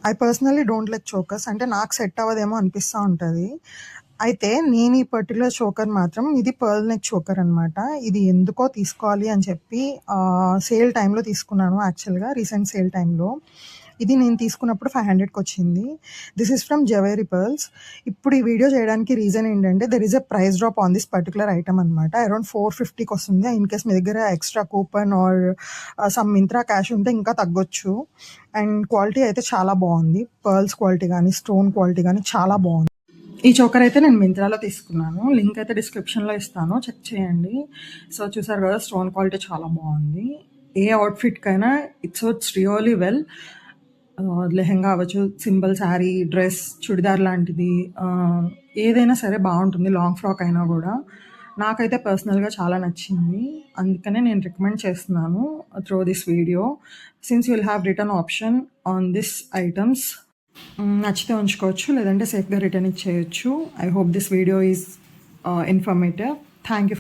I personally don't like chokers. అంటే నాకు set అవ్వదేమో అనిపిస్తా ఉంటది. అయితే నేను ఈ పర్టిక్యులర్ చోకర్ మాత్రం ఇది పర్ల్ నెక్ చోకర్ అనమాట. ఇది ఎందుకో తీసుకోవాలి అని చెప్పి సేల్ టైమ్‌లో తీసుకున్నాను యాక్చువల్‌గా రీసెంట్ సేల్ టైమ్‌లో. ఇది నేను తీసుకున్నప్పుడు 500కి వచ్చింది. This is from Zaveri pearls. ఇప్పుడు ఈ వీడియో చేయడానికి రీజన్ ఏంటంటే there is a price drop on this particular item అనమాట. అరౌండ్ 450కి వస్తుంది. ఇన్ కేస్ మీ దగ్గర extra coupon or some Myntra cash ఉంటే ఇంకా తగ్గొచ్చు. అండ్ క్వాలిటీ అయితే చాలా బాగుంది. పర్ల్స్ క్వాలిటీ కానీ స్టోన్ క్వాలిటీ కానీ చాలా బాగుంది. ఈ చోకర్ అయితే నేను మింత్రాలో తీసుకున్నాను. లింక్ అయితే డిస్క్రిప్షన్‌లో ఇస్తాను. చెక్ చేయండి. సో చూసారు కదా స్టోన్ క్వాలిటీ చాలా బాగుంది. ఏ అవుట్‌ఫిట్‌కైనా ఇట్స్ రియల్లీ వెల్. లెహెంగా అవ్వచ్చు, సింపుల్ శారీ, డ్రెస్, చుడిదార్ లాంటిది ఏదైనా సరే బాగుంటుంది. లాంగ్ ఫ్రాక్ అయినా కూడా. నాకైతే పర్సనల్‌గా చాలా నచ్చింది. అందుకనే నేను రికమెండ్ చేస్తున్నాను through this video. Since you will have return option on this items. నచ్చితే ఉంచుకోవచ్చు, లేదంటే సేఫ్‌గా రిటర్న్ ఇచ్చేయొచ్చు. I hope this video is informative. Thank you.